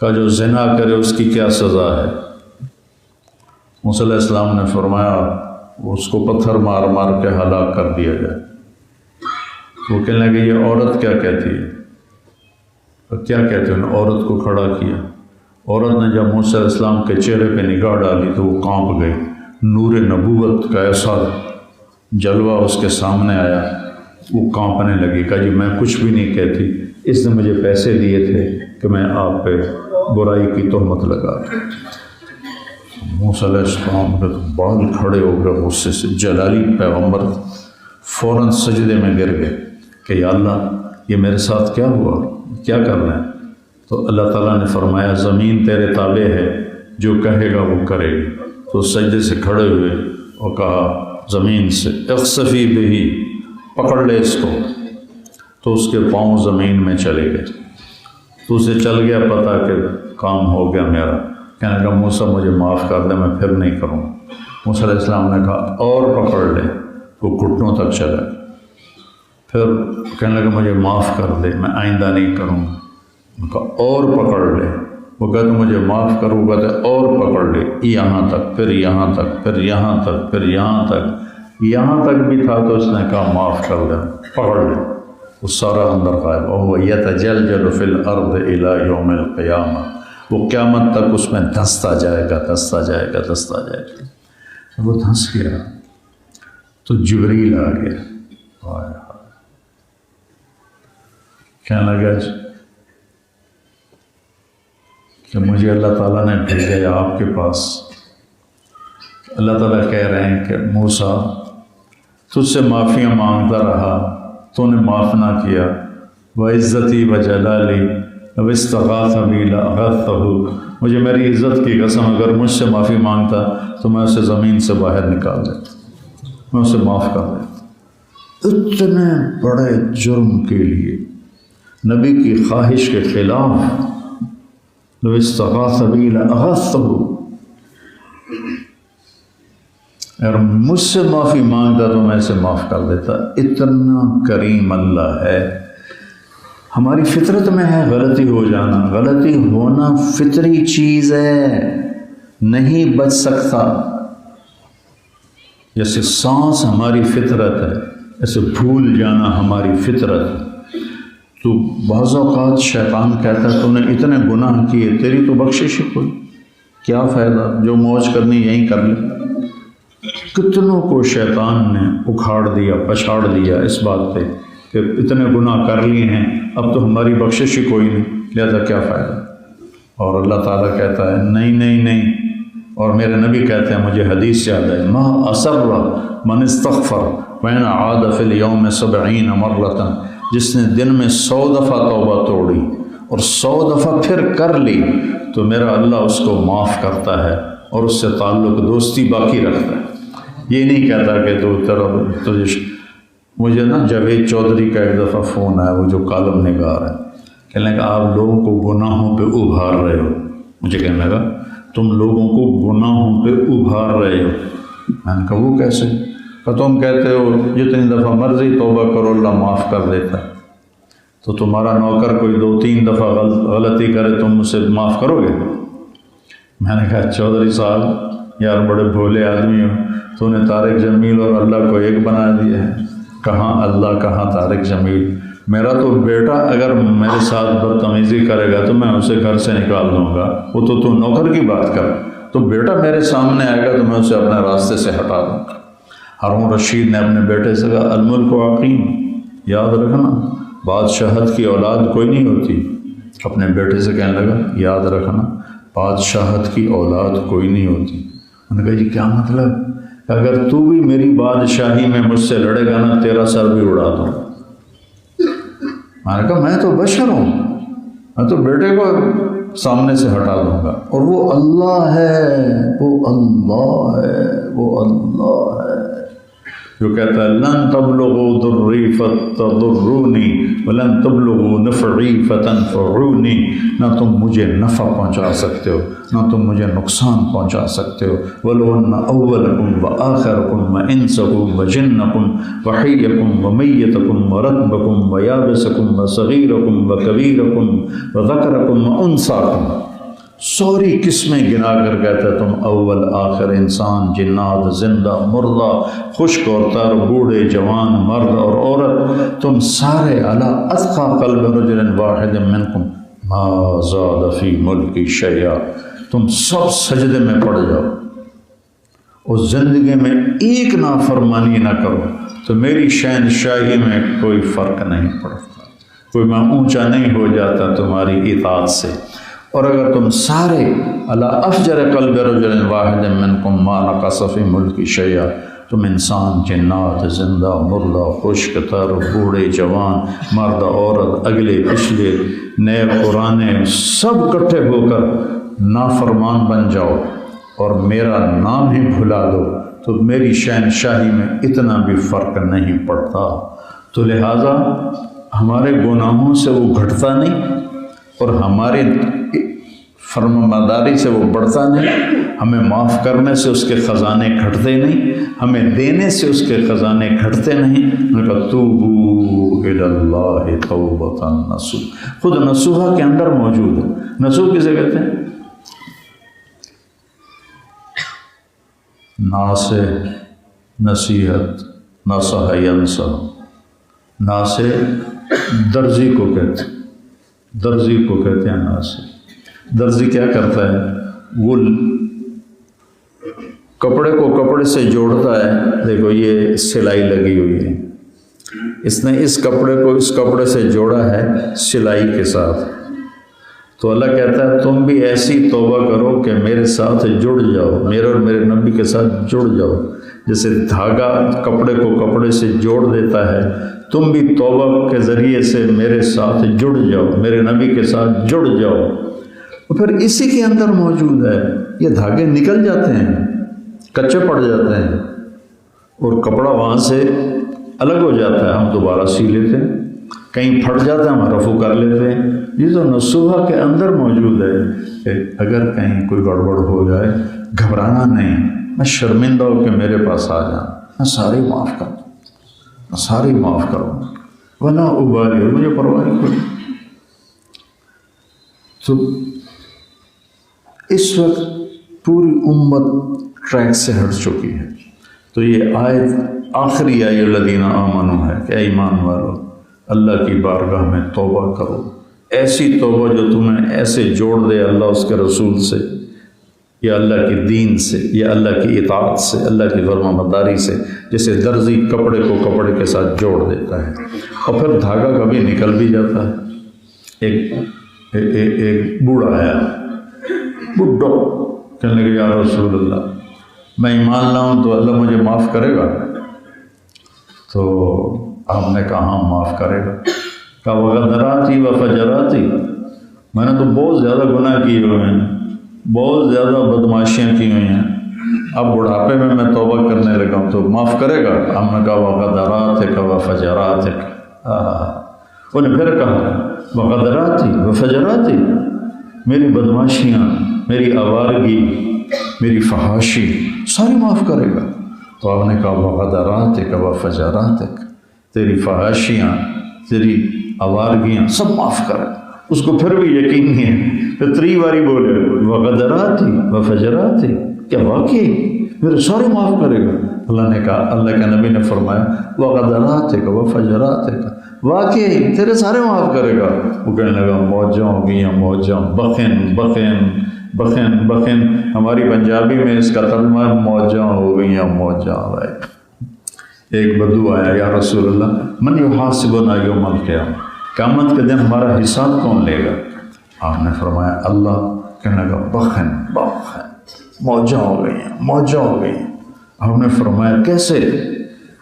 کا جو زنا کرے اس کی کیا سزا ہے؟ موسیٰ علیہ السلام نے فرمایا اس کو پتھر مار مار کے ہلاک کر دیا جائے۔ وہ کہنے لگے یہ عورت کیا کہتی ہے؟ اور کیا کہتے ہیں؟ عورت کو کھڑا کیا۔ عورت نے جب موسیٰ علیہ السلام کے چہرے پہ نگاہ ڈالی تو وہ کانپ گئی۔ نور نبوت کا ایسا جلوہ اس کے سامنے آیا، وہ کانپنے لگی، کہا جی میں کچھ بھی نہیں کہتی، اس نے مجھے پیسے دیے تھے کہ میں آپ پہ برائی کی تہمت لگا دوں۔ موسیٰ علیہ السلام کے بال کھڑے ہو گئے غصے سے، جلالی پیغمبر فوراً سجدے میں گر گئے کہ یا اللہ یہ میرے ساتھ کیا ہوا، کیا کر رہے ہیں؟ تو اللہ تعالیٰ نے فرمایا زمین تیرے تابع ہے، جو کہے گا وہ کرے گی۔ تو سجدے سے کھڑے ہوئے اور کہا زمین سے اخسفی بہی، پکڑ لے اس کو۔ تو اس کے پاؤں زمین میں چلے گئے۔ تو اسے چل گیا پتہ کہ کام ہو گیا میرا۔ کہنے لگا موسیٰ مجھے معاف کر دے، میں پھر نہیں کروں۔ موسیٰ علیہ السلام نے کہا اور پکڑ لے، وہ گھٹنوں تک چلا۔ پھر کہنے لگا مجھے معاف کر دے، میں آئندہ نہیں کروں گا۔ میں کہا اور پکڑ لے، وہ کہتے مجھے معاف کرو، کہتے اور پکڑ لے، یہاں تک، پھر یہاں تک، پھر یہاں تک، پھر یہاں تک، یہاں تک بھی تھا تو اس نے کہا معاف کر دے، پکڑ لے۔ وہ سارا اندر غائب، وَهُوَ يَتَجَلْجَلُ فِي الْأَرْضِ إِلَى يَوْمِ الْقِيَامَةِ، وہ قیامت تک اس میں دھنستا جائے گا، دھنستا جائے گا، دھنستا جائے گا۔ وہ دھنس گیا تو جبریل آ گیا، کہنے لگا کہ مجھے اللہ تعالیٰ نے بھیجا ہے آپ کے پاس۔ اللہ تعالیٰ کہہ رہے ہیں کہ موسیٰ تجھ سے معافیاں مانگتا رہا، تو نے معاف نہ کیا، وعزتی وجلالی لو استغاث بی لاغثتہ، مجھے میری عزت کی قسم اگر مجھ سے معافی مانگتا تو میں اسے زمین سے باہر نکال دیتا، میں اسے معاف کر دیتا۔ اتنے بڑے جرم کے لیے نبی کی خواہش کے خلاف لو استغاث بی لاغثتہ، اگر مجھ سے معافی مانگتا تو میں اسے معاف کر دیتا۔ اتنا کریم اللہ ہے۔ ہماری فطرت میں ہے غلطی ہو جانا، غلطی ہونا فطری چیز ہے، نہیں بچ سکتا۔ جیسے سانس ہماری فطرت ہے، ایسے بھول جانا ہماری فطرت ہے۔ تو بعض اوقات شیطان کہتا ہے تو نے اتنے گناہ کیے، تیری تو بخشش ہی کوئی، کیا فائدہ، جو موج کرنی یہیں کر لے۔ کتنوں کو شیطان نے اکھاڑ دیا، پچھاڑ دیا اس بات پہ کہ اتنے گناہ کر لیے ہیں، اب تو ہماری بخشش ہی کوئی نہیں، لہذا کیا فائدہ۔ اور اللہ تعالیٰ کہتا ہے نہیں نہیں نہیں، اور میرے نبی کہتے ہیں، مجھے حدیث یاد ہے، ما اسر من استغفر وین عاد فی اليوم 70 مرۃ، جس نے دن میں 100 دفعہ توبہ توڑی اور 100 دفعہ پھر کر لی تو میرا اللہ اس کو معاف کرتا ہے اور اس سے تعلق دوستی باقی رکھتا ہے۔ یہ نہیں کہتا کہ تجھے مجھے نا جاوید چودھری کا ایک دفعہ فون آیا، وہ جو کالم نگار ہے، کہنے لگا آپ لوگوں کو گناہوں پہ ابھار رہے ہو۔ مجھے کہنے لگا تم لوگوں کو گناہوں پہ ابھار رہے ہو۔ میں نے کہا وہ کیسے؟ کہ تم کہتے ہو جتنی دفعہ مرضی توبہ کرو اللہ معاف کر دیتا ہے، تو تمہارا نوکر کوئی 2-3 دفعہ غلطی کرے تم اسے معاف کرو گے؟ میں نے کہا چودھری صاحب یار بڑے بھولے آدمی ہو، تو نے طارق جمیل اور اللہ کو ایک بنا دیا ہے۔ کہاں اللہ کہاں طارق جمیل، میرا تو بیٹا اگر میرے ساتھ بدتمیزی کرے گا تو میں اسے گھر سے نکال دوں گا، وہ تو نوکر کی بات کر، تو بیٹا میرے سامنے آئے گا تو میں اسے اپنے راستے سے ہٹا دوں گا۔ ہارون رشید نے اپنے بیٹے سے کہا الملک عقیم، یاد رکھنا بادشاہت کی اولاد کوئی نہیں ہوتی۔ اپنے بیٹے سے کہنے لگا یاد رکھنا بادشاہت کی اولاد کوئی نہیں ہوتی۔ انہوں نے کہا جی کیا مطلب؟ اگر تو بھی میری بادشاہی میں مجھ سے لڑے گا نا تیرا سر بھی اڑا دوں۔ میں نے کہا میں تو بشر ہوں، میں تو بیٹے کو سامنے سے ہٹا دوں گا، اور وہ اللہ ہے، وہ اللہ ہے، وہ اللہ ہے جو کہتا ہے لن تبلغوا ضری فتضرونی ولن تبلغوا نفعی فتنفعونی، نہ تم مجھے نفع پہنچا سکتے ہو نہ تم مجھے نقصان پہنچا سکتے ہو۔ وَلَوْ أَنَّ أَوَّلَكُمْ وَآخِرَكُمْ وَإِنسَكُمْ وَجِنَّكُمْ وَحَيَّكُمْ وَمَيِّتَكُمْ وَرَطْبَكُمْ وَيَابِسَكُمْ وَصَغِيرَكُمْ وَكَبِيرَكُمْ وَذَكَرَكُمْ وَأُنثَاكُمْ، سوری قسمیں گنا کر کہتا ہے تم اول آخر، انسان، جنات، زندہ، مردہ، خشک اور تر، بوڑھے، جوان، مرد اور عورت، تم سارے علی اتقى قلب رجل واحد منکم ما زاد فی ملکی شیئا، تم سب سجدے میں پڑ جاؤ اور زندگی میں ایک نافرمانی نہ کرو تو میری شہنشاہی میں کوئی فرق نہیں پڑتا، کوئی میں اونچا نہیں ہو جاتا تمہاری اطاعت سے۔ اور اگر تم سارے علی افجر قلب رجل واحد منکم ما نقص فی ملکی شیئا، تم انسان، جنات، زندہ، مردہ، خشک تر، بوڑھے، جوان، مرد، عورت، اگلے پچھلے، نئے پرانے، سب اکٹھے ہو کر نافرمان بن جاؤ اور میرا نام ہی بھلا دو تو میری شہنشاہی میں اتنا بھی فرق نہیں پڑتا۔ تو لہٰذا ہمارے گناہوں سے وہ گھٹتا نہیں اور ہمارے فرمانبرداری سے وہ بڑھتا نہیں، ہمیں معاف کرنے سے اس کے خزانے گھٹتے نہیں، ہمیں دینے سے اس کے خزانے گھٹتے نہیں۔ توبوا الی اللہ توبۃ نصوحا، خود نصوحا کے اندر موجود ہے۔ نصوح کسے کہتے ہیں؟ ناصح، نصیحت، نصح ینصح، ناصح درزی کو کہتے ہیں، درزی کو کہتے ہیں ناصح۔ درزی کیا کرتا ہے؟ وہ کپڑے کو کپڑے سے جوڑتا ہے، دیکھو یہ سلائی لگی ہوئی ہے، اس نے اس کپڑے کو اس کپڑے سے جوڑا ہے سلائی کے ساتھ، تو اللہ کہتا ہے تم بھی ایسی توبہ کرو کہ میرے ساتھ جڑ جاؤ، میرے اور میرے نبی کے ساتھ جڑ جاؤ، جیسے دھاگا کپڑے کو کپڑے سے جوڑ دیتا ہے، تم بھی توبہ کے ذریعے سے میرے ساتھ جڑ جاؤ، میرے نبی کے ساتھ جڑ جاؤ۔ اور پھر اسی کے اندر موجود ہے، یہ دھاگے نکل جاتے ہیں، کچے پڑ جاتے ہیں اور کپڑا وہاں سے الگ ہو جاتا ہے، ہم دوبارہ سی لیتے ہیں، کہیں پھٹ جاتا ہے ہم رفع کر لیتے ہیں۔ یہ تو نصوحہ کے اندر موجود ہے کہ اگر کہیں کوئی گڑبڑ ہو جائے گھبرانا نہیں، میں شرمندہ ہو کہ میرے پاس آ جانا، میں سارے معاف کر دوں، میں سارے معاف کروں، ولا ابالی، مجھے پرواہ نہیں۔ تو اس وقت پوری امت ٹریک سے ہٹ چکی ہے، تو یہ آیت آخری آیت الذین آمنوا ہے کہ ایمان والو اللہ کی بارگاہ میں توبہ کرو، ایسی توبہ جو تمہیں ایسے جوڑ دے اللہ اس کے رسول سے یا اللہ کے دین سے یا اللہ کی اطاعت سے، اللہ کی فرمانبرداری سے، جیسے درزی کپڑے کو کپڑے کے ساتھ جوڑ دیتا ہے اور پھر دھاگا کبھی نکل بھی جاتا ہے۔ ایک بوڑھا آیا، بڈھو، کہنے لگے یا رسول اللہ میں ایمان لاؤں تو اللہ مجھے معاف کرے گا؟ تو آپ نے کہا ہاں معاف کرے گا۔ کہا وغدراتی وفجراتی، میں نے تو بہت زیادہ گناہ کیے ہوئے ہیں، بہت زیادہ بدماشیاں کی ہوئی ہیں، اب بڑھاپے میں توبہ کرنے لگا ہوں تو معاف کرے گا؟ ہم نے کہا وغدراتک وفجراتک، انہیں پھر کہا وغدراتی وفجراتی، میری بدماشیاں، میری آوارگی، میری فحاشی ساری معاف کرے گا؟ تو آپ نے کہا وغدراتک وفجراتک، تیری فحاشیاں، تیری آوارگیاں سب معاف کرے۔ اس کو پھر بھی یقین نہیں ہے، پھر 3 باری بولے وغدراتی وفجراتی، کیا واقعی میرے سارے معاف کرے گا؟ اللہ نے کہا، اللہ کے نبی نے فرمایا وغدراتک وفجراتک، واقعی تیرے سارے معاف کرے گا۔ وہ کہنے لگا موجاں ہو گئی ہیں، موجاں، بخن بخن بخن بخن، ہماری پنجابی میں اس کا ترجمہ ہے موجاں ہو گئی ہیں، موجاں۔ ایک بدو آیا، یا رسول اللہ من یحاسبنا یوم القیامہ، قیامت کے دن ہمارا حساب کون لے گا؟ آپ نے فرمایا اللہ۔ کہنے لگا بخن بخن، موجاں ہو گئی ہیں، موجاں ہو گئی ہیں۔ آپ نے فرمایا کیسے؟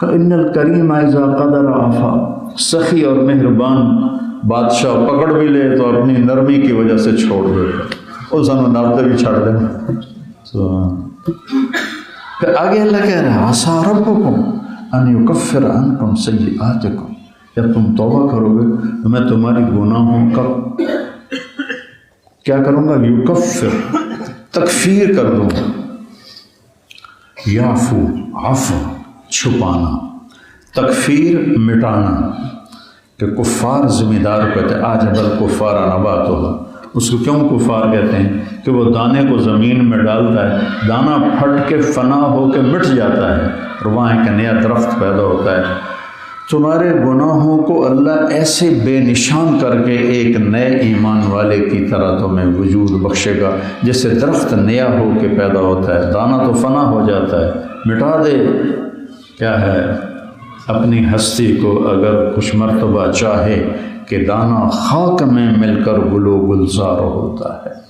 کہ ان الکریم اذا قدر عفا، سخی اور مہربان بادشاہ پکڑ بھی لے تو اپنی نرمی کی وجہ سے چھوڑ دیتا، اور سانو نابتے بھی چھڑ دیں۔ پھر آگے اللہ کہہ رہا ہے عسیٰ ربکم، ان یکفر عنکم سیئاتکم، جب تم توبہ کرو گے تو میں تمہاری گناہوں کا کیا کروں گا؟ یکفر، تکفیر کر دوں گا، یعفو، عفو چھپانا، تکفیر مٹانا، کہ کفار ذمہ دار کہتے ہیں آج بل کفار نبات ہوگا، اس کو کیوں کفار کہتے ہیں؟ کہ وہ دانے کو زمین میں ڈالتا ہے، دانہ پھٹ کے فنا ہو کے مٹ جاتا ہے اور وہاں ایک نیا درخت پیدا ہوتا ہے۔ تمہارے گناہوں کو اللہ ایسے بے نشان کر کے ایک نئے ایمان والے کی طرح تمہیں وجود بخشے گا، جیسے درخت نیا ہو کے پیدا ہوتا ہے، دانہ تو فنا ہو جاتا ہے، مٹا دے کیا ہے اپنی ہستی کو، اگر کچھ مرتبہ چاہے کہ دانہ خاک میں مل کر گل و گلزار ہوتا ہے۔